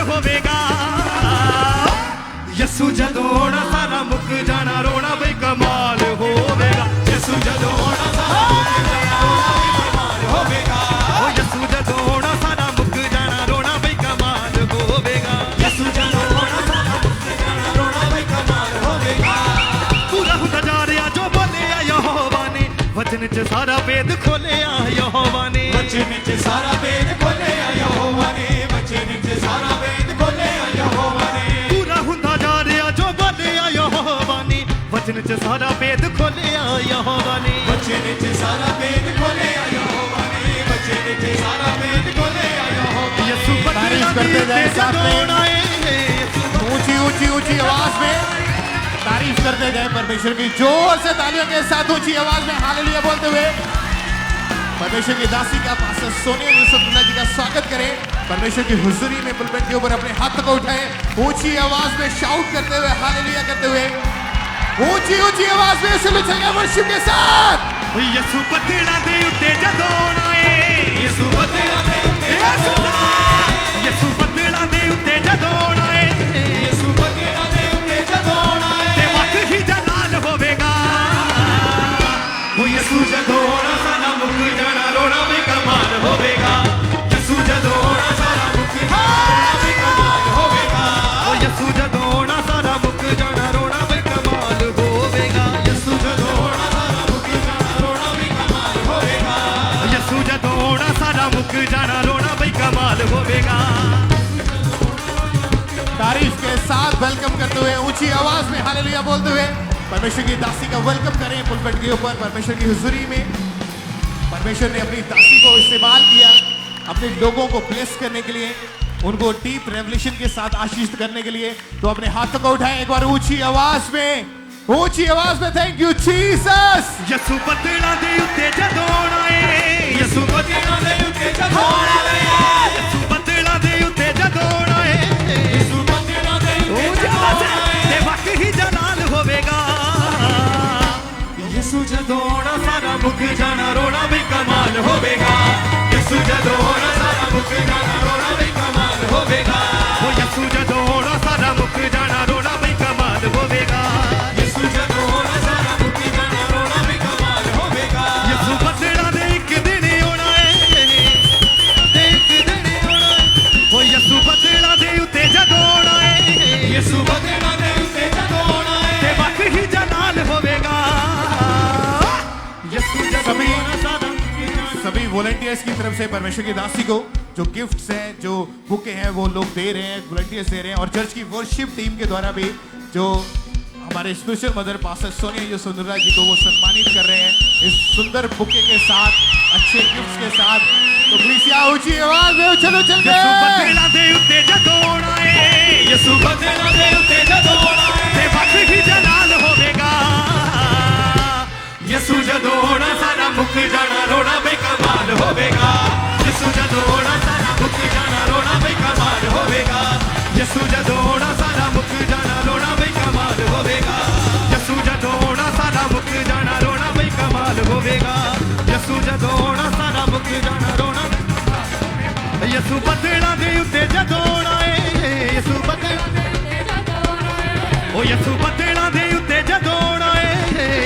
होवेगा। यसू जदों आना सारा मुक जाना रोना बई कमाल होवेगा। यसू जदों आना सारा मुक जाना रोना बई कमाल होवेगा। ओ यसू जदों आना सारा मुक जाना रोना बई कमाल होवेगा। यसू जदों आना सारा मुक जाना रोना बई कमाल होवेगा। पूरा होता जा रहा जो बोले आ यहोवा ने, वचन च सारा वेद खोले आ यहोवा ने। वचन च सारा वेद खोले आ यहोवा ने। वचन च सारा वेद खोले आ यहोवा ने। पूरा होता जा रहा जो बोले आ यहोवा ने, वचन च सारा वेद खोले आ यहोवा ने। वचन च सारा वेद खोले आ यहोवा ने। वचन च सारा वेद खोले आ यहोवा ने। यसू तारीफ करते जाए साथ में, ऊंची ऊंची ऊंची आवाज में तारीफ करते जाए परमेश्वर की। जोर से तालियों के साथ ऊंची आवाज में हालेलुया बोलते हुए परमेश्वर की दासी का पास्टर सोनिया यूसुफ जी का स्वागत करें। परमेश्वर की हुजूरी में पुलपिट के ऊपर अपने हाथ को उठाएं, ऊंची आवाज में शाउट करते हुए हालेलुया करते हुए ऊंची ऊंची आवाज में चलो चलेगा वर्शिप के साथ। यसू बदला दे उत्ते जदों आए। यसू बदला दे उत्ते जदों आए। यसू बदला दे उत्ते जदों आए। यसू बदला दे उत्ते जदों आए। ते वक्त ही जलाल होवेगा। ओ यसू जदों आना सारा मुक जाना रोना बई कमाल होवेगा। यसू जदों आना सारा मुक जाना बई कमाल होवेगा। ओ यसू जदों आना सारा मुक जाना रोना बई कमाल होवेगा। यसू जदों आना सारा मुक जाना रोना बई कमाल होवेगा। यसू जदों आना सारा मुक जाना रोना बई कमाल होवेगा। तारीफ के साथ वेलकम करते हुए ऊंची आवाज में हालेलुया बोलते हुए परमेश्वर की दासी का वेलकम करें पुलपिट के ऊपर। परमेश्वर की हुजूरी में परमेश्वर ने अपनी दासी को इस्तेमाल किया अपने लोगों को ब्लेस करने के लिए, उनको डीप रेवलेशन के साथ आशीष करने के लिए। तो अपने हाथों को उठाएं एक बार ऊंची आवाज में थैंक यू जीसस। यसू बदला दे उत्ते जदों आए। यसू बदला दे उत्ते जदों आए। यसू बदला दे उत्ते जदों आए। यसू बदला दे उत्ते जदों आए। ते वक्त ही जलाल होवेगा। यसू जदों आना सारा मुक जाना रोना बई कमाल होवेगा। यसू जदों आना सारा मुक जाना रोना बई कमाल होवेगा। ओ यसू जदों आना सारा मुक जाना रोना बई कमाल होवेगा। यसू जदों आना सारा मुक जाना रोना बई कमाल होवेगा। यसू बदला दे एक दिन आना है। एक दिन आना है। ओ यसू बदला दे उत्ते जदों आए। यसू बदला दे उत्ते जदों आए। ते वक्त ही जलाल होवेगा। यसू जदों आना सारा सभी वॉलंटियर्स की तरफ से परमेश्वर की दासी को जो गिफ्ट्स हैं, जो बुके हैं, वो लोग दे रहे हैं, वॉलंटियर्स दे रहे हैं। और चर्च की वर्शिप टीम के द्वारा भी जो हमारे special mother pastor Sonia Yusuf ji को वो सम्मानित कर रहे हैं इस सुंदर बुके के साथ, अच्छे गिफ्ट्स के साथ। तो प्लीज ऊंची आवाज में चलो चल के यसू बदला दे उत्ते जदों आए। यसू बदला दे उत्ते जदों आए। ते वक्त ही जलाल होवेगा। यसू जदों आना सारा मुक जाना रोना बई कमाल होवेगा। यसू जदों आना सारा मुक जाना रोना बई कमाल होवेगा। यसू जदों आना सारा मुक जाना रोना बई कमाल होवेगा। यसू जदों आना सारा मुक जाना रोना बई कमाल होवेगा। यसू जदों आना सारा मुक जाना रोना। यसू बदला दे उत्ते जदों आए। यसू बदला दे उत्ते जदों आए। ओ यसू बदला दे उत्ते जदों आए।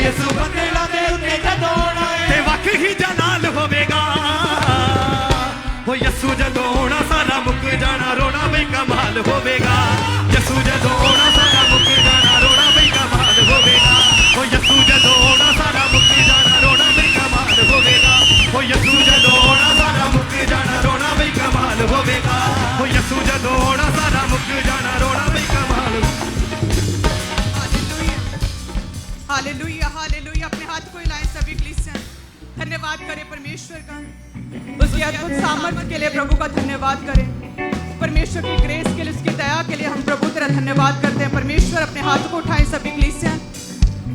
यसू बदला दे उत्ते जदों आए। ते वक्त ही जलाल होवेगा। ओ यसू जदों आना सारा मुक जाना रोना बई कमाल होवेगा। यसू जदों आना सारा मुक जाना रोना बई कमाल होवेगा। ओ यसू जदों आना सारा मुक जाना रोना बई कमाल होवेगा। ओ यसू जदों आना सारा मुक जाना रोना बई कमाल होवेगा। ओ यसू जदों आना सारा मुक जाना रोना बई कमाल। Hallelujah hallelujah. अपने हाथ को हिलाएं सभी क्रिश्चियन। धन्यवाद करें परमेश्वर का, उसके अद्भुत सामर्थ्य के लिए प्रभु का धन्यवाद करें। परमेश्वर की ग्रेस के लिए, उसकी दया के लिए हम प्रभु तेरा धन्यवाद करते हैं। परमेश्वर अपने हाथ को उठाएं सभी क्रिश्चियन।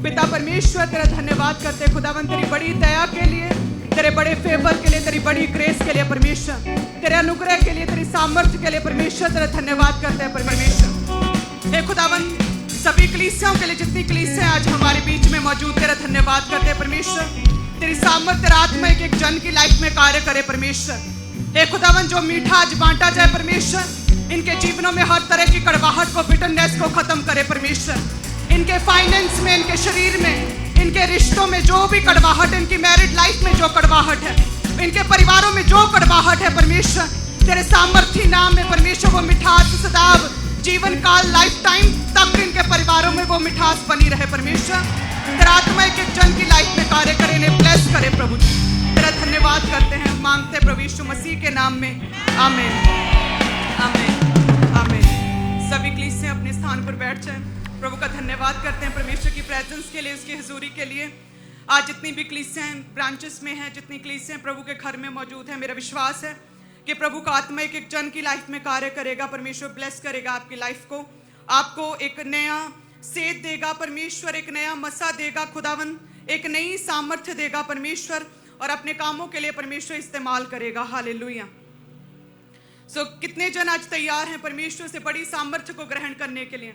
पिता परमेश्वर तेरा धन्यवाद करते हैं खुदावन तेरी बड़ी दया के लिए, तेरे बड़े फेवर के लिए, तेरी बड़ी ग्रेस के लिए परमेश्वर, तेरे अनुग्रह के लिए, तेरी सामर्थ्य के लिए परमेश्वर तेरा धन्यवाद करते हैं परमेश्वर। हे खुदावन सभी कलीसियाओं के लिए, जितनी कलीसियां आज हमारे बीच में मौजूद, तेरा धन्यवाद करते हैं परमेश्वर। तेरी सामर्थ तेरा आत्मा एक जन की लाइफ में कार्य करे परमेश्वर। हे खुदावन जो मीठा आज बांटा जाए परमेश्वर, इनके जीवनों में हर तरह की कड़वाहट को, बिटरनेस को खत्म करे परमेश्वर। इनके फाइनेंस में, इनके शरीर में, इनके रिश्तों में जो भी कड़वाहट है, इनकी मैरिड लाइफ में जो कड़वाहट है, इनके परिवारों में जो कड़वाहट है परमेश्वर, तेरे सामर्थी नाम में परमेश्वर वो मिठास सदैव जीवन काल लाइफ टाइम तक इनके परिवारों में वो मिठास बनी रहे परमेश्वर। तेरा आत्मा एक एक जन की लाइफ में कार्य करे, इन्हें ब्लेस करे प्रभु। तेरा धन्यवाद करते हैं, मांगते हैं प्रभु यीशु मसीह के नाम में, आमीन आमीन आमीन। सभी कलीसिया अपने स्थान पर बैठ जाएं। प्रभु का धन्यवाद करते हैं परमेश्वर की प्रेजेंस के लिए, उसकी हुजूरी के लिए। आज जितनी भी कलीसियां ब्रांचेस में हैं, जितनी कलीसियां प्रभु के घर में मौजूद हैं, मेरा विश्वास है कि प्रभु का आत्मा एक एक जन की लाइफ में कार्य करेगा। परमेश्वर ब्लेस करेगा आपकी लाइफ को, आपको एक नया सेध देगा परमेश्वर, एक नया मसा देगा खुदावन, एक नई सामर्थ्य देगा परमेश्वर, और अपने कामों के लिए परमेश्वर इस्तेमाल करेगा। हालेलुया। सो कितने जन आज तैयार हैं परमेश्वर से बड़ी सामर्थ्य को ग्रहण करने के लिए,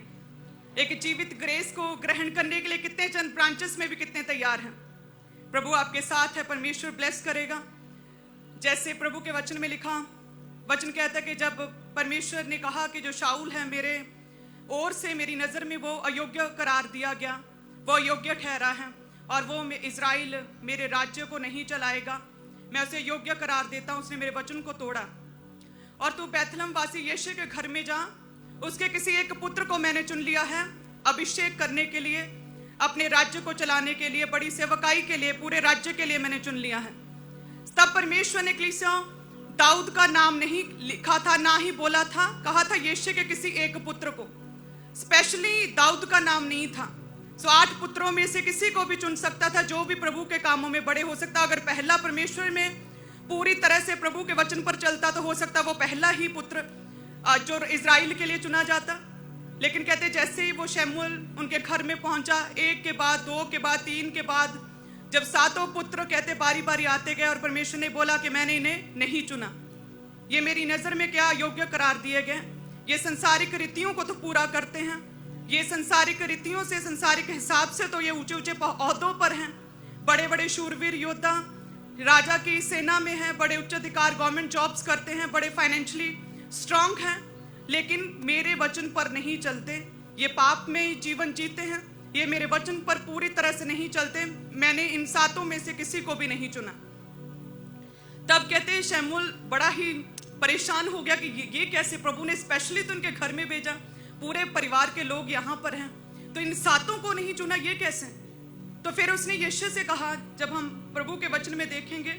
एक जीवित ग्रेस को ग्रहण करने के लिए? कितने जन ब्रांचेस में भी कितने तैयार हैं? प्रभु आपके साथ है, परमेश्वर ब्लेस करेगा। जैसे प्रभु के वचन में लिखा, वचन कहता है कि जब परमेश्वर ने कहा कि जो शाऊल है मेरे ओर से मेरी नज़र में वो अयोग्य करार दिया गया, वो अयोग्य ठहरा है और वो इज़राइल मेरे राज्य को नहीं चलाएगा, मैं उसे योग्य करार देता हूँ, उसने मेरे वचन को तोड़ा। और तू बैतलहम वासी यीशु के घर में जा, उसके किसी एक पुत्र को मैंने चुन लिया है अभिषेक करने के लिए, अपने राज्य को चलाने के लिए, बड़ी सेवकाई के लिए, पूरे राज्य के लिए मैंने चुन लिया है। तब परमेश्वर ने कलीसिया दाऊद का नाम नहीं लिखा था, ना ही बोला था, कहा था यीशु के किसी एक पुत्र को, स्पेशली दाऊद का नाम नहीं था। सो 8 पुत्रों में से किसी को भी चुन सकता था, जो भी प्रभु के कामों में बड़े हो सकता। अगर पहला परमेश्वर में पूरी तरह से प्रभु के वचन पर चलता तो हो सकता वो पहला ही पुत्र जो इज़राइल के लिए चुना जाता। लेकिन कहते जैसे ही वो शमूएल उनके घर में पहुंचा, एक के बाद, 2 के बाद, 3 के बाद, जब 7 पुत्र कहते बारी बारी आते गए, और परमेश्वर ने बोला कि मैंने इन्हें नहीं चुना, ये मेरी नज़र में क्या योग्य करार दिए गए, ये संसारिक रीतियों को तो पूरा करते हैं, ये संसारिक रीतियों से, संसारिक हिसाब से तो ये ऊंचे ऊंचे ओहदों पर हैं, बड़े बड़े शूरवीर योद्धा राजा की सेना में हैं, बड़े उच्च अधिकार गवर्नमेंट जॉब्स करते हैं, बड़े फाइनेंशियली स्ट्रांग हैं, लेकिन मेरे वचन पर नहीं चलते, ये पाप में जीवन जीते हैं, ये मेरे वचन पर पूरी तरह से नहीं चलते, मैंने इन 7 में से किसी को भी नहीं चुना। तब कहते हैं शमूएल बड़ा ही परेशान हो गया कि ये कैसे, प्रभु ने स्पेशली तो उनके घर में भेजा, पूरे परिवार के लोग यहाँ पर हैं, तो इन 7 को नहीं चुना, ये कैसे? तो फिर उसने यीशु से कहा, जब हम प्रभु के वचन में देखेंगे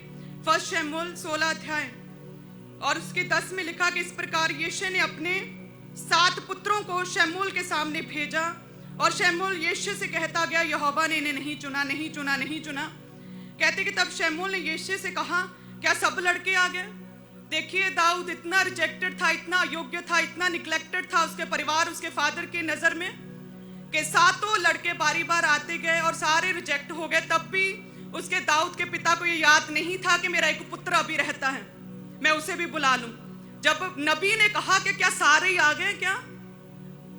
1 शमूएल 16 अध्याय और उसके 10 में लिखा कि इस प्रकार यीशु ने अपने 7 पुत्रों को शमूएल के सामने भेजा, और शमूएल यीशु से कहता गया यहोवा ने इन्हें नहीं चुना, नहीं चुना, नहीं चुना। कहते कि तब शमूएल ने यीशु से कहा, क्या सब लड़के आ गए? देखिए दाऊद इतना रिजेक्टेड था, इतना अयोग्य था, इतना निग्लेक्टेड था उसके परिवार, उसके फादर की नजर में, कि 7 लड़के बारी बार आते गए और सारे रिजेक्ट हो गए। तब भी उसके दाऊद के पिता को ये याद नहीं था कि मेरा एक पुत्र अभी रहता है, मैं उसे भी बुला लूं। जब नबी ने कहा कि क्या सारे ही आ गए क्या,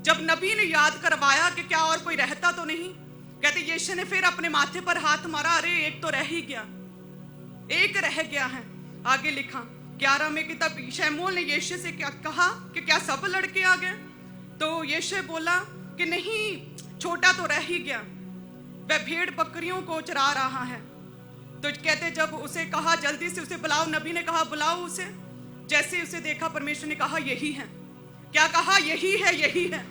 जब नबी ने याद करवाया कि क्या और कोई रहता तो नहीं, कहते यीशु ने फिर अपने माथे पर हाथ मारा, अरे एक तो रह ही गया, एक रह गया है। आगे लिखा 11 में कि तब शमूएल ने यीशु से क्या कहा कि क्या सब लड़के आ गए? तो यीशु बोला कि नहीं, छोटा तो रह ही गया, वह भेड़ बकरियों को चरा रहा है। तो कहते जब उसे कहा जल्दी से उसे बुलाओ, नबी ने कहा बुलाओ उसे, जैसे उसे देखा परमेश्वर ने कहा यही है। क्या कहा? यही है, यही है,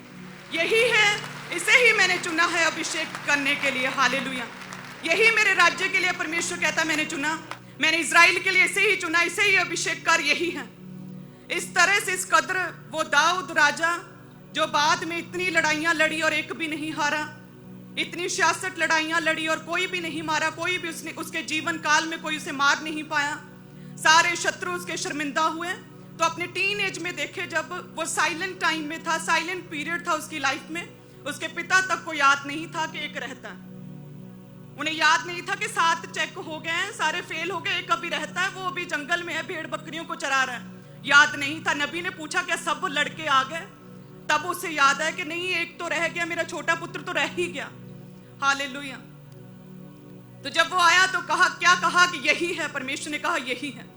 यही है, इसे ही मैंने चुना है अभिषेक करने के लिए। हालेलुया। यही मेरे राज्य के लिए परमेश्वर कहता मैंने चुना, मैंने इज़राइल के लिए इसे ही चुना, इसे ही अभिषेक कर, यही है। इस तरह से इस कदर वो दाऊद राजा जो बाद में इतनी लड़ाइयां लड़ी और एक भी नहीं हारा, इतनी 66 लड़ाइयां लड़ी और कोई भी नहीं मारा, कोई भी उसके जीवन काल में कोई उसे मार नहीं पाया, सारे शत्रु उसके शर्मिंदा हुए। तो अपने टीन एज में देखे, जब वो साइलेंट टाइम में था, साइलेंट पीरियड था उसकी लाइफ में, उसके पिता तक को याद नहीं था कि एक रहता है, उन्हें याद नहीं था कि 7 चेक हो गए हैं, सारे फेल हो गए, एक अभी रहता है, वो अभी जंगल में है, भेड़ बकरियों को चरा रहा है, याद नहीं था। नबी ने पूछा क्या सब लड़के आ गए? तब उसे याद है कि नहीं, एक तो रह गया, मेरा छोटा पुत्र तो रह ही गया। हालेलुया। तो जब वो आया तो कहा, क्या कहा कि यही है, परमेश्वर ने कहा यही है।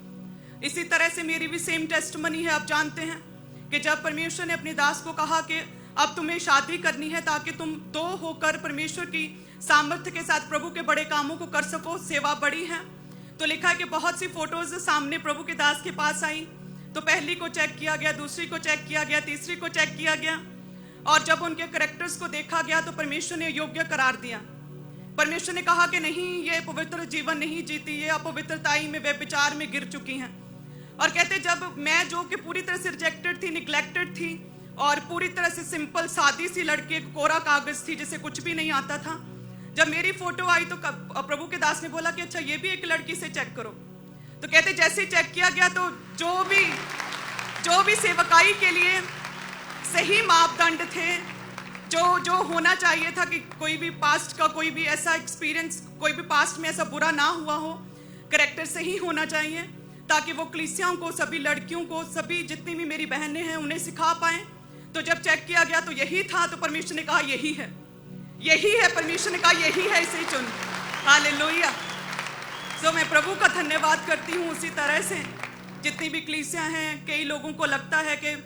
इसी तरह से मेरी भी सेम टेस्टमनी है। आप जानते हैं कि जब परमेश्वर ने अपने दास को कहा कि अब तुम्हें शादी करनी है ताकि तुम दो होकर परमेश्वर की सामर्थ्य के साथ प्रभु के बड़े कामों को कर सको, सेवा बड़ी है। तो लिखा है कि बहुत सी फोटोज सामने प्रभु के दास के पास आई। तो पहली को चेक किया गया, दूसरी को चेक किया गया, तीसरी को चेक किया गया, और जब उनके कैरेक्टर्स को देखा गया तो परमेश्वर ने योग्य करार दिया। परमेश्वर ने कहा कि नहीं, ये पवित्र जीवन नहीं जीती, ये अपवित्रताई में, व्यभिचार में गिर चुकी हैं। और कहते जब मैं, जो कि पूरी तरह से रिजेक्टेड थी, निग्लेक्टेड थी और पूरी तरह से सिंपल सादी सी लड़की, कोरा कागज थी जिसे कुछ भी नहीं आता था, जब मेरी फोटो आई तो प्रभु के दास ने बोला कि अच्छा ये भी एक लड़की से चेक करो। तो कहते जैसे ही चेक किया गया तो जो भी सेवकाई के लिए सही मापदंड थे, जो होना चाहिए था कि कोई भी पास्ट का कोई भी ऐसा एक्सपीरियंस, कोई भी पास्ट में ऐसा बुरा ना हुआ हो, कैरेक्टर सही होना चाहिए ताकि वो कलीसियाओं को, सभी लड़कियों को, सभी जितनी भी मेरी बहनें हैं उन्हें सिखा पाए। तो जब चेक किया गया तो यही था। तो परमेश्वर ने कहा यही है, यही है। परमेश्वर ने कहा यही है, इसे चुन। हालेलुया। तो मैं प्रभु का धन्यवाद करती हूँ। उसी तरह से जितनी भी कलीसियां हैं, कई लोगों को लगता है कि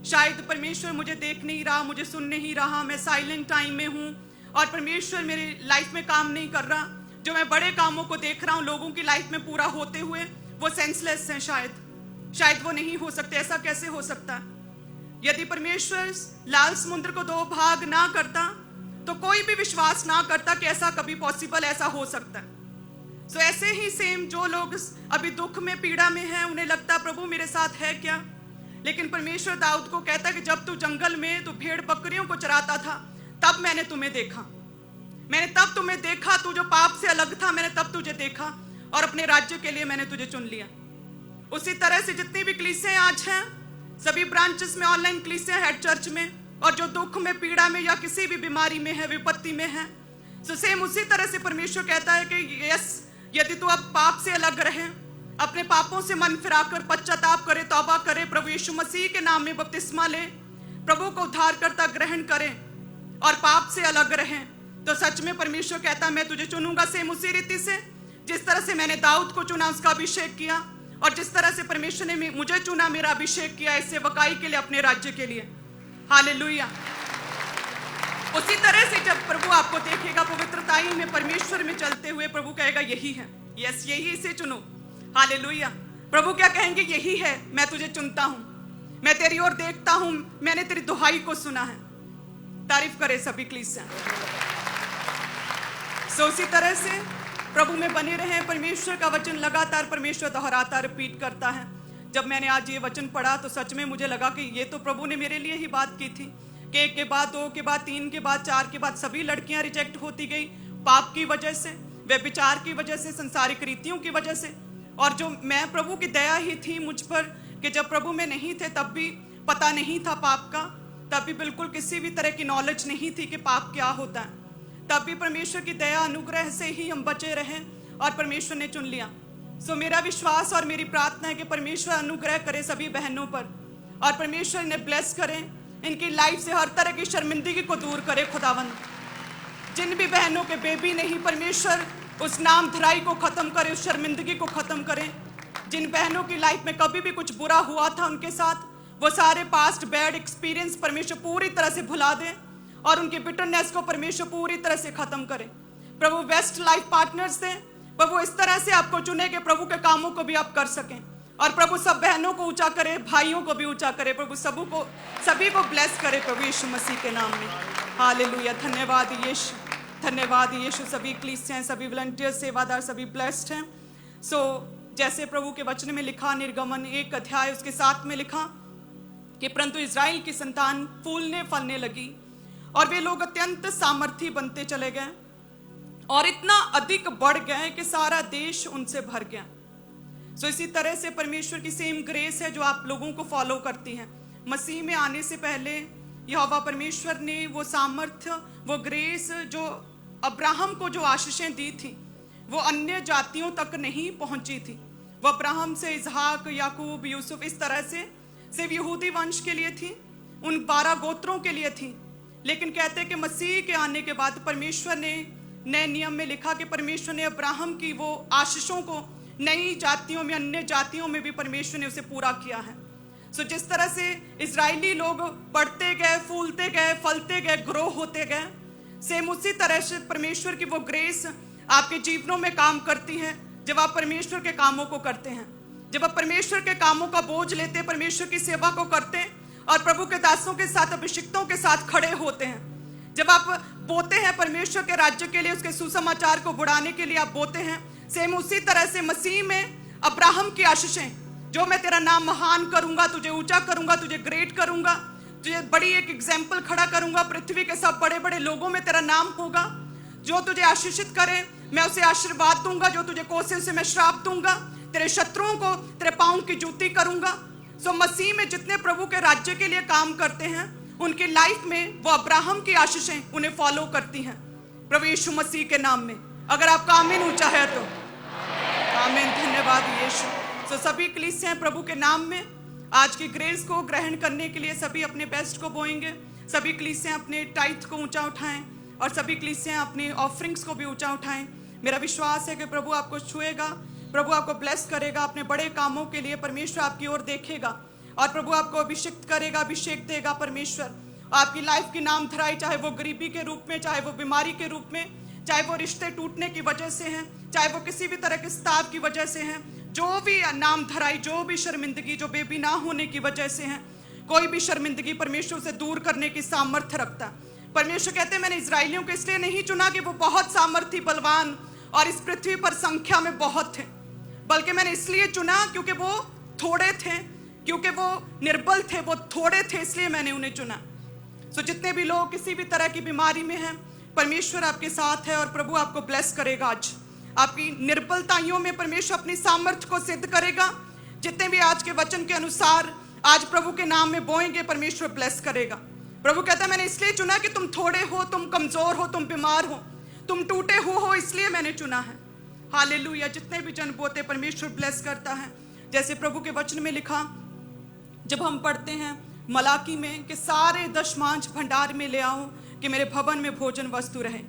शायद परमेश्वर मुझे देख नहीं रहा, मुझे सुन नहीं रहा, मैं साइलेंट टाइम में हूँ और परमेश्वर मेरी लाइफ में काम नहीं कर रहा। जो मैं बड़े कामों को देख रहा हूँ लोगों की लाइफ में पूरा होते हुए, वो सेंसलेस हैं। शायद वो नहीं हो सकते। ऐसा कैसे हो सकता? यदि परमेश्वर लाल समुद्र को दो भाग ना करता तो कोई भी विश्वास ना करता कि ऐसा कभी पॉसिबल, ऐसा हो सकता है। सो ऐसे ही सेम जो लोग अभी दुख में, पीड़ा में हैं, उन्हें लगता प्रभु मेरे साथ है क्या? लेकिन परमेश्वर दाऊद को कहता है कि जब तू जंगल में, तू भेड़ बकरियों को चराता था, तब मैंने तुम्हें देखा, मैंने तब तुम्हें देखा। तू जो पाप से अलग था, मैंने तब तुझे देखा और अपने राज्य के लिए मैंने तुझे चुन लिया। उसी तरह से जितनी भी कलीसियां आज हैं, सभी ब्रांचेस में, ऑनलाइन कलीसियां हेड चर्च में, और जो दुख में, पीड़ा में या किसी भी बीमारी में है, विपत्ति में है, तो सेम उसी तरह से परमेश्वर कहता है कि यस, यदि तू अब पाप से अलग रहे, अपने पापों से मन फिराकर पश्चाताप करे, तौबा करे, प्रभु यीशु मसीह के नाम में बपतिस्मा ले, प्रभु को उद्धारकर्ता ग्रहण करे और पाप से अलग रहे, तो सच में परमेश्वर कहता मैं तुझे चुनूंगा। सेम उसी रीति से जिस तरह से मैंने दाऊद को चुना, उसका अभिषेक किया, और जिस तरह से परमेश्वर ने मुझे चुना, मेरा अभिषेक किया इस सेवकाई के लिए, अपने राज्य के लिए। हालेलुया। उसी तरह से जब प्रभु आपको देखेगा पवित्रताई में, परमेश्वर में चलते हुए, प्रभु कहेगा यही है, यस यही, इसे चुनो। हालेलुया। प्रभु क्या कहेंगे? यही है, मैं तुझे चुनता हूं, मैं तेरी ओर देखता हूं, मैंने तेरी दुहाई को सुना है। तारीफ करे सभी कलीसियां। सो उसी तरह से प्रभु में बने रहे। परमेश्वर का वचन लगातार परमेश्वर दोहराता, रिपीट करता है। जब मैंने आज ये वचन पढ़ा तो सच में मुझे लगा कि ये तो प्रभु ने मेरे लिए ही बात की थी कि एक के बाद, दो के बाद, तीन के बाद, चार के बाद सभी लड़कियां रिजेक्ट होती गई, पाप की वजह से, व्यभिचार की वजह से, संसारिक रीतियों की वजह से। और जो मैं, प्रभु की दया ही थी मुझ पर कि जब प्रभु में नहीं थे तब भी पता नहीं था पाप का, तब भी बिल्कुल किसी भी तरह की नॉलेज नहीं थी कि पाप क्या होता है, तब भी परमेश्वर की दया, अनुग्रह से ही हम बचे रहे और परमेश्वर ने चुन लिया। सो मेरा विश्वास और मेरी प्रार्थना है कि परमेश्वर अनुग्रह करे सभी बहनों पर, और परमेश्वर ने ब्लेस करें, इनकी लाइफ से हर तरह की शर्मिंदगी को दूर करे। खुदावंद, जिन भी बहनों के बेबी नहीं, परमेश्वर उस नाम धराई को खत्म करे, उस शर्मिंदगी को खत्म करें। जिन बहनों की लाइफ में कभी भी कुछ बुरा हुआ था उनके साथ, वो सारे पास्ट बैड एक्सपीरियंस परमेश्वर पूरी तरह से भुला दें और उनके बिटरनेस को परमेश्वर पूरी तरह से खत्म करे। प्रभु वेस्ट लाइफ पार्टनर्स दें, प्रभु इस तरह से आपको चुने कि प्रभु के कामों को भी आप कर सकें, और प्रभु सब बहनों को ऊंचा करे, भाइयों को भी ऊंचा करे। प्रभु सभी को ब्लेस करे प्रभु यीशु मसीह के नाम में। हालेलुया। धन्यवाद यीशु, धन्यवाद यीशु। सभी कलीसियां, सभी वॉलंटियर, सेवादार, सभी ब्लेस्ड हैं। सो जैसे प्रभु के वचन में लिखा, निर्गमन 1 अध्याय उसके 7 में लिखा कि परंतु इज़राइल की संतान फूलने फलने लगी और वे लोग अत्यंत सामर्थी बनते चले गए और इतना अधिक बढ़ गए कि सारा देश उनसे भर गया। सो इसी तरह से परमेश्वर की सेम ग्रेस है जो आप लोगों को फॉलो करती है। मसीह में आने से पहले यहोवा परमेश्वर ने वो सामर्थ्य, वो ग्रेस जो अब्राहम को जो आशीषें दी थी, वो अन्य जातियों तक नहीं पहुंची थी। वो अब्राहम से इजहाक, याकूब, यूसुफ, इस तरह से सिर्फ यहूदी वंश के लिए थी, उन 12 गोत्रों के लिए थी। लेकिन कहते हैं कि मसीह के आने के बाद परमेश्वर ने नए नियम में लिखा कि परमेश्वर ने अब्राहम की वो आशीषों को नई जातियों में, अन्य जातियों में भी परमेश्वर ने उसे पूरा किया है। सो जिस तरह से इजरायली लोग बढ़ते गए, फूलते गए, फलते गए, ग्रो होते गए, सेम उसी तरह से परमेश्वर की वो ग्रेस आपके जीवनों में काम करती है जब आप परमेश्वर के कामों को करते हैं, जब आप परमेश्वर के कामों का बोझ लेते हैं, परमेश्वर की सेवा को करते हैं और प्रभु के दासों के साथ, अभिषिक्तों के साथ खड़े होते हैं। जब आप बोते हैं परमेश्वर के राज्य के लिए, उसके सुसमाचार को बुढ़ाने के लिए आप बोते हैं, सेम उसी तरह से मसीह में अब्राहम की आशीषें, जो मैं तेरा नाम महान करूंगा, तुझे ऊंचा करूंगा, तुझे ग्रेट करूंगा, तुझे बड़ी एक एग्जाम्पल खड़ा करूंगा, पृथ्वी के सब बड़े बड़े लोगों में तेरा नाम होगा। जो तुझे आशीषित करे मैं उसे आशीर्वाद दूंगा, जो तुझे कोसे उसे मैं श्राप दूंगा, तेरे शत्रुओं को तेरे पांव की जूती करूंगा। सो मसीह में जितने प्रभु के राज्य के लिए काम करते हैं, उनकी लाइफ में वो अब्राहम की आशीषें उन्हें फॉलो करती हैं, प्रभु यीशु मसीह के नाम में। अगर आपका आमीन ऊंचा है तो आमीन। धन्यवाद यीशु। सो सभी कलीसियां प्रभु के नाम में आज की ग्रेस को ग्रहण करने के लिए सभी अपने बेस्ट को बोएंगे। सभी कलीसियां अपने टाइथ को ऊंचा उठाएं और सभी कलीसियां अपनी ऑफरिंग्स को भी ऊंचा उठाएं। मेरा विश्वास है कि प्रभु आपको छुएगा, प्रभु आपको ब्लेस करेगा, अपने बड़े कामों के लिए परमेश्वर आपकी ओर देखेगा और प्रभु आपको अभिषेक करेगा, अभिषेक देगा परमेश्वर। आपकी लाइफ की नाम धराई, चाहे वो गरीबी के रूप में, चाहे वो बीमारी के रूप में, चाहे वो रिश्ते टूटने की वजह से हैं, चाहे वो किसी भी तरह के स्ताव की वजह से हैं, जो भी नाम धराई, जो भी शर्मिंदगी, जो बेबी ना होने की वजह से हैं, कोई भी शर्मिंदगी परमेश्वर से दूर करने की सामर्थ्य रखता है। परमेश्वर कहते हैं मैंने इजरायलियों को इसलिए नहीं चुना कि वो बहुत सामर्थी, बलवान और इस पृथ्वी पर संख्या में बहुत थे, बल्कि मैंने इसलिए चुना क्योंकि वो थोड़े थे, क्योंकि वो निर्बल थे, वो थोड़े थे, इसलिए मैंने उन्हें चुना। सो जितने भी लोग किसी भी तरह की बीमारी में हैं, परमेश्वर आपके साथ है और प्रभु आपको ब्लेस करेगा। आज आपकी निर्बलताइयों में परमेश्वर अपनी सामर्थ्य को सिद्ध करेगा। जितने भी आज के वचन के अनुसार आज प्रभु के नाम में बोएंगे, परमेश्वर ब्लेस करेगा। प्रभु कहता है मैंने इसलिए चुना कि तुम थोड़े हो, तुम कमजोर हो, तुम बीमार हो, तुम टूटे हो, इसलिए मैंने चुना है। हालेलुया। जितने भी जन बोते परमेश्वर ब्लेस करता है। जैसे प्रभु के वचन में लिखा, जब हम पढ़ते हैं मलाकी में कि सारे दशमांश भंडार में ले आओ कि मेरे भवन में भोजन वस्तु रहे।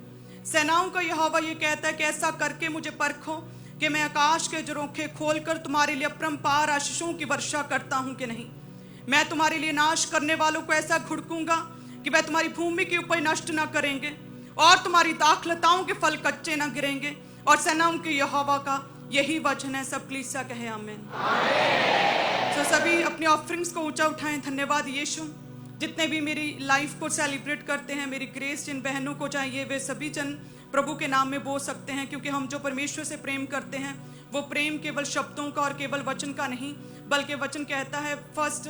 सेनाओं का यहोवा ये कहता है कि ऐसा करके मुझे परखो कि मैं आकाश के झरोखे खोलकर तुम्हारे लिए अपरंपार आशीषों की वर्षा करता हूं कि नहीं। मैं तुम्हारे लिए नाश करने वालों को ऐसा घुड़कूंगा कि वह तुम्हारी भूमि की उपज नष्ट न करेंगे और तुम्हारी दाखलताओं के फल कच्चे न गिरेंगे। और सेनाओं के यहोवा का यही वचन है। सब कलीसिया कहे आमीन। तो सभी अपनी ऑफरिंग्स को ऊंचा उठाएं। धन्यवाद यीशु। जितने भी मेरी लाइफ को सेलिब्रेट करते हैं, मेरी ग्रेस जिन बहनों को चाहिए, वे सभी जन प्रभु के नाम में बोल सकते हैं, क्योंकि हम जो परमेश्वर से प्रेम करते हैं वो प्रेम केवल शब्दों का और केवल वचन का नहीं, बल्कि वचन कहता है फर्स्ट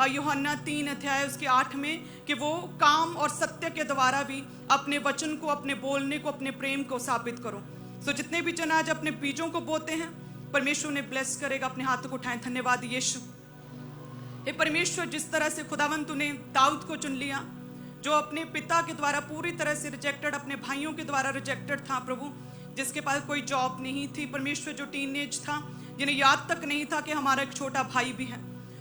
यूहन्ना 3 अध्याय उसके 8 में कि वो काम और सत्य के द्वारा भी अपने वचन को, अपने बोलने को, अपने प्रेम को साबित करो। सो जितने भी जन आज अपने बीजों को बोते हैं, परमेश्वर ने ब्लेस करेगा। अपने हाथों को उठाएं। धन्यवाद यीशु। हे परमेश्वर, जिस तरह से खुदावंत तूने दाऊद को चुन लिया, जो अपने पिता के द्वारा पूरी तरह से रिजेक्टेड, अपने भाइयों के द्वारा रिजेक्टेड था प्रभु, जिसके पास कोई जॉब नहीं थी परमेश्वर, जो टीनेज था, जिन्हें याद तक नहीं था कि हमारा एक छोटा भाई भी है,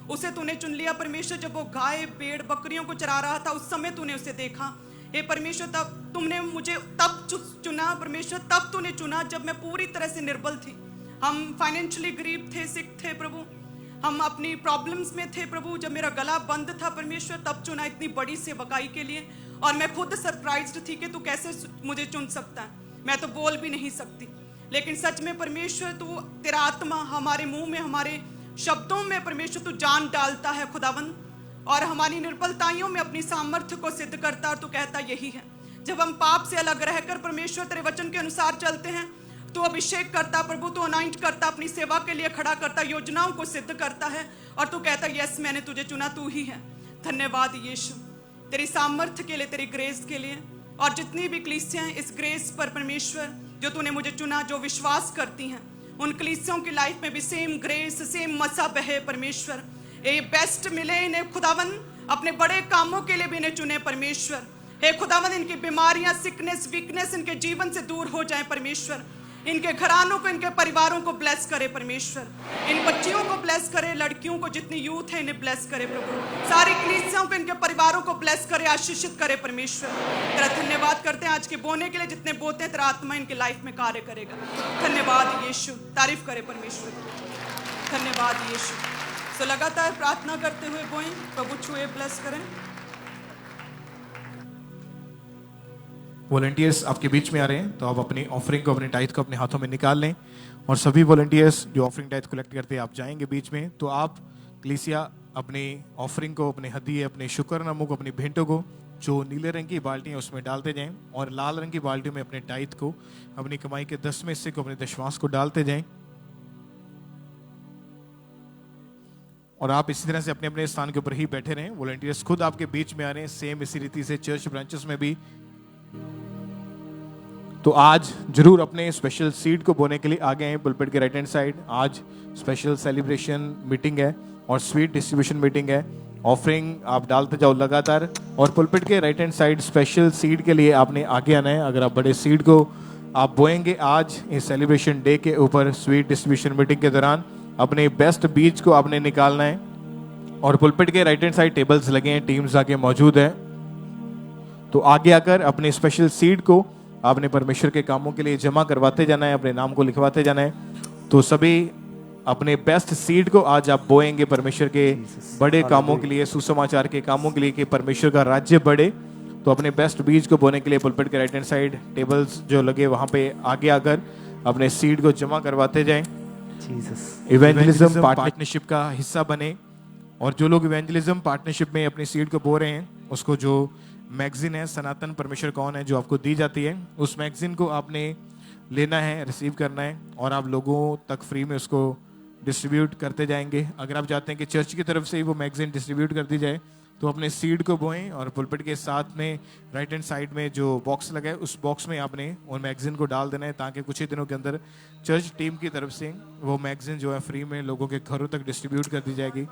उसे तूने चुन लिया परमेश्वर। जब वो गाय, भेड़, बकरियों को चरा रहा था, उस समय तूने उसे देखा। हे परमेश्वर, तब तुमने मुझे तब चुना परमेश्वर, तब तूने चुना जब मैं पूरी तरह से निर्बल थी। हम फाइनेंशियली गरीब थे, सिक थे प्रभु, हम अपनी प्रॉब्लम्स में थे प्रभु। जब मेरा गला बंद था परमेश्वर, तब चुना इतनी बड़ी सेवकाई के लिए। और मैं खुद सरप्राइज्ड थी कि तू कैसे मुझे चुन सकता है। मैं तो बोल भी नहीं सकती, लेकिन सच में परमेश्वर, तू, तेरा आत्मा हमारे मुंह में, हमारे शब्दों में परमेश्वर तू जान डालता है खुदावन, और हमारी निर्बलताइयों में अपनी सामर्थ्य को सिद्ध करता। और तू कहता यही है, जब हम पाप से अलग रहकर परमेश्वर तेरे वचन के अनुसार चलते हैं, तू अभिषेक करता प्रभु, तू अनाइंट करता, अपनी सेवा के लिए खड़ा करता, योजनाओं को सिद्ध करता है। और तू कहता यस, मैंने तुझे चुना, तू ही है। धन्यवाद यीशु, तेरी सामर्थ्य के लिए, तेरी ग्रेस के लिए। और जितनी भी कलीसियां इस ग्रेस पर परमेश्वर, जो तूने मुझे चुना, जो विश्वास करती हैं, उन कलीसियों की लाइफ में भी सेम ग्रेस, सेम मसा बहे परमेश्वर। ये बेस्ट मिले इन्हें खुदावन, अपने बड़े कामों के लिए भी इन्हें चुने परमेश्वर। हे खुदावन, इनकी बीमारियां, सिकनेस, वीकनेस इनके जीवन से दूर हो जाए परमेश्वर। इनके घरानों को, इनके परिवारों को ब्लेस करे परमेश्वर। इन बच्चियों को ब्लेस करे, लड़कियों को, जितनी यूथ है इन्हें ब्लेस करे प्रभु। सारी कलीसियाओं को, इनके परिवारों को ब्लेस करे, आशीषित करे परमेश्वर। तेरा धन्यवाद करते हैं आज के बोने के लिए। जितने बोते हैं तेरा आत्मा इनके लाइफ में कार्य करेगा। धन्यवाद यीशु। तारीफ करे परमेश्वर। धन्यवाद यीशु। सो लगातार प्रार्थना करते हुए बोएं, प्रभु छुए ब्लेस करें। वॉलंटियर्स आपके बीच में आ रहे हैं, तो आप अपनी ऑफरिंग को, अपने टाइथ को अपने हाथों में निकाल लें। और सभी वॉलंटियर्स जो ऑफरिंग टाइथ कलेक्ट करते हैं, आप जाएंगे बीच में, तो आप कलीसिया अपनी ऑफरिंग को, अपने हदिये, अपने शुक्रनामों को, अपनी भेंटों को जो नीले रंग की बाल्टी है उसमें डालते जाएं, और लाल रंग की बाल्टी में अपने टाइथ को, अपनी कमाई के 10वें हिस्से को, अपने दशमांश को डालते जाएं। और आप इसी तरह से अपने अपने स्थान के ऊपर ही बैठे रहें। वॉलंटियर्स खुद आपके बीच में आ रहे हैं, सेम इसी रीति से चर्च ब्रांचेस में भी। तो आज जरूर अपने स्पेशल सीड को बोने के लिए आगे आए पुलपिट के राइट हैंड साइड। आज स्पेशल सेलिब्रेशन मीटिंग है और स्वीट डिस्ट्रीब्यूशन मीटिंग है। ऑफरिंग आप डालते जाओ लगातार, और पुलपिट के right hand side special seed के लिए आपने आगे आना है। अगर आप बड़े सीड को आप बोएंगे आज इस सेलिब्रेशन डे के ऊपर, स्वीट डिस्ट्रीब्यूशन मीटिंग के दौरान अपने बेस्ट बीज को आपने निकालना है। और पुलपिट के राइट हैंड साइड टेबल्स लगे हैं, टीम्स आके मौजूद है, तो आगे आकर अपने स्पेशल सीड को आपने परमेश्वर के कामों के लिए जमा करवाते जाना है, अपने नाम को लिखवाते जाना है। तो सभी अपने बेस्ट सीड को आज आप बोएंगे परमेश्वर के बड़े कामों के लिए, सुसमाचार के कामों के लिए, कि परमेश्वर का राज्य बढ़े। तो अपने बेस्ट बीज को बोने के लिए पुलपिट के राइट हैंड साइड टेबल्स जो लगे वहां पे आगे आकर अपने सीड को जमा करवाते जाएं। इवेंजलिज्म पार्टनरशिप का हिस्सा बने, और जो लोग इवेंजलिज्म पार्टनरशिप में अपनी सीड को बो रहे हैं, उसको जो मैगजीन है सनातन परमेश्वर कौन है जो आपको दी जाती है, उस मैगजीन को आपने लेना है, रिसीव करना है, और आप लोगों तक फ्री में उसको डिस्ट्रीब्यूट करते जाएंगे। अगर आप चाहते हैं कि चर्च की तरफ से ही वो मैगजीन डिस्ट्रीब्यूट कर दी जाए, तो अपने सीड को बोएं, और पुलपिट के साथ में राइट हैंड साइड में जो बॉक्स लगा है उस बॉक्स में आपने उन मैगजीन को डाल देना है, ताकि कुछ ही दिनों के अंदर चर्च टीम की तरफ से वो मैगजीन जो है फ्री में लोगों के घरों तक डिस्ट्रीब्यूट कर दी जाएगी।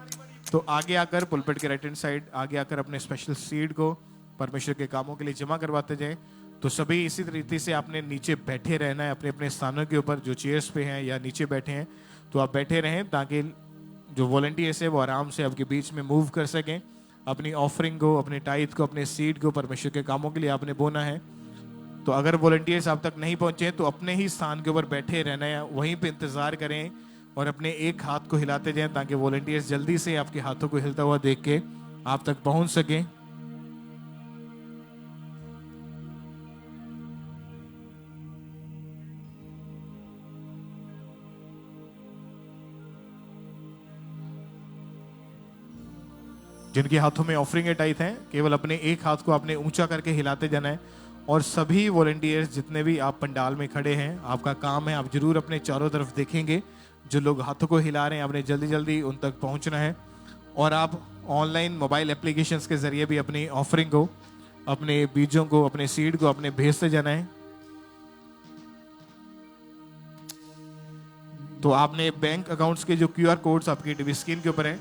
तो आगे आकर पुलपिट के राइट हैंड साइड आगे आकर अपने स्पेशल सीड को परमेश्वर के कामों के लिए जमा करवाते जाएं। तो सभी इसी तरीके से आपने नीचे बैठे रहना है अपने अपने स्थानों के ऊपर, जो चेयर्स पे हैं या नीचे बैठे हैं तो आप बैठे रहें, ताकि जो वॉलंटियर्स है वो आराम से आपके बीच में मूव कर सकें। अपनी ऑफरिंग को, अपने टाइथ को, अपने सीड को परमेश्वर के कामों के लिए आपने बोना है। तो अगर वॉलंटियर्स आप तक नहीं पहुंचे तो अपने ही स्थान के ऊपर बैठे रहना है, वहीं पे इंतजार करें और अपने एक हाथ को हिलाते जाएं, ताकि वॉलंटियर्स जल्दी से आपके हाथों को हिलता हुआ देख के आप तक पहुंच सकें। जिनके हाथों में ऑफरिंग है टाइथ हैं, केवल अपने एक हाथ को आपने ऊंचा करके हिलाते जाना है। और सभी वॉलंटियर्स जितने भी आप पंडाल में खड़े हैं, आपका काम है, आप जरूर अपने चारों तरफ देखेंगे, जो लोग हाथों को हिला रहे हैं आपने जल्दी जल्दी उन तक पहुंचना है। और आप ऑनलाइन मोबाइल एप्लीकेशंस के जरिए भी अपनी ऑफरिंग को, अपने बीजों को, अपने सीड को अपने भेजते जाना है। तो आपने बैंक अकाउंट्स के जो QR कोड्स आपकी टीवी स्क्रीन के ऊपर है,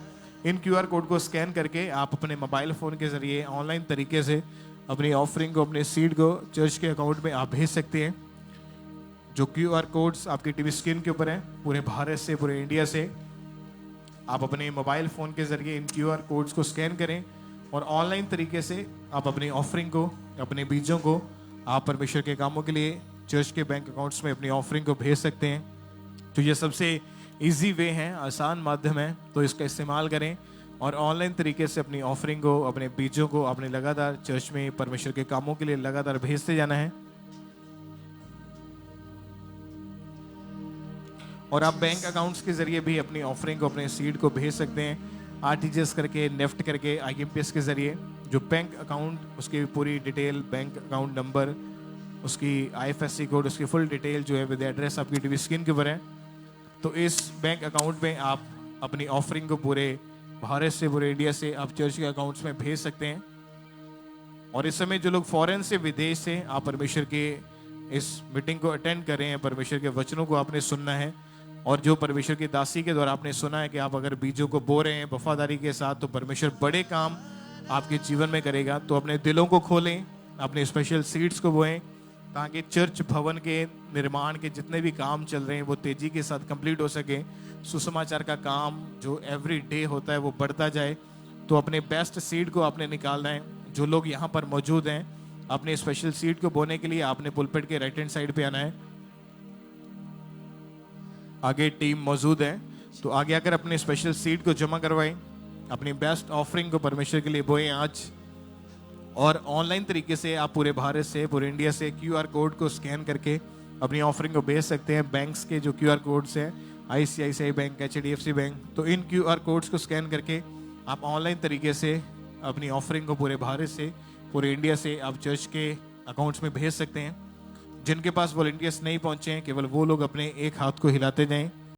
इन QR कोड को स्कैन करके आप अपने मोबाइल फ़ोन के ज़रिए ऑनलाइन तरीके से अपनी ऑफरिंग को, अपने सीड को चर्च के अकाउंट में आप भेज सकते हैं। जो QR कोड्स आपकी टीवी स्क्रीन के ऊपर हैं, पूरे भारत से, पूरे इंडिया से, आप अपने मोबाइल फ़ोन के ज़रिए इन QR कोड्स को स्कैन करें और ऑनलाइन तरीके से आप अपनी ऑफरिंग को, अपने बीजों को आप परमेश्वर के कामों के लिए चर्च के बैंक अकाउंट्स में अपनी ऑफरिंग को भेज सकते हैं। तो ये सबसे इजी वे है, आसान माध्यम है, तो इसका इस्तेमाल करें और ऑनलाइन तरीके से अपनी ऑफरिंग को, अपने बीजों को आपने लगातार चर्च में परमेश्वर के कामों के लिए लगातार भेजते जाना है। और आप बैंक अकाउंट्स के जरिए भी अपनी ऑफरिंग को, अपने सीड को भेज सकते हैं, RTGS करके, नेफ्ट करके, IMPS के जरिए। जो बैंक अकाउंट, उसकी पूरी डिटेल, बैंक अकाउंट नंबर, उसकी IFSC कोड, उसकी फुल डिटेल जो है विद एड्रेस आपकी टीवी स्क्रीन के ऊपर है। तो इस बैंक अकाउंट में आप अपनी ऑफरिंग को पूरे भारत से, पूरे इंडिया से आप चर्च के अकाउंट्स में भेज सकते हैं। और इस समय जो लोग फॉरेन से, विदेश से आप परमेश्वर के इस मीटिंग को अटेंड कर रहे हैं, परमेश्वर के वचनों को आपने सुनना है, और जो परमेश्वर की दासी के द्वारा आपने सुना है कि आप अगर बीजों को बो रहे हैं वफादारी के साथ, तो परमेश्वर बड़े काम आपके जीवन में करेगा। तो अपने दिलों को खोलें, अपने स्पेशल सीड्स को बोएं, ताकि चर्च भवन के निर्माण के जितने भी काम चल रहे हैं वो तेजी के साथ कंप्लीट हो सके। सुसमाचार का काम जो एवरी डे होता है वो बढ़ता जाए। तो अपने बेस्ट सीड को आपने निकालना है। जो लोग यहाँ पर मौजूद हैं, अपने स्पेशल सीड को बोने के लिए आपने पुलपिट के राइट हैंड साइड पे आना है। आगे टीम मौजूद है, तो आगे आकर अपने स्पेशल सीड को जमा करवाएं, अपनी बेस्ट ऑफरिंग को परमेश्वर के लिए बोएं आज। और ऑनलाइन तरीके से आप पूरे भारत से, पूरे इंडिया से क्यूआर कोड को स्कैन करके अपनी ऑफरिंग को भेज सकते हैं। बैंक्स के जो क्यूआर कोड्स हैं, आईसीआईसीआई बैंक, एचडीएफसी बैंक, तो इन क्यूआर कोड्स को स्कैन करके आप ऑनलाइन तरीके से अपनी ऑफरिंग को पूरे भारत से, पूरे इंडिया से आप चर्च के अकाउंट्स में भेज सकते हैं। जिनके पास वॉलंटियर्स नहीं पहुंचे हैं, केवल वो लोग अपने एक हाथ को हिलाते जाएं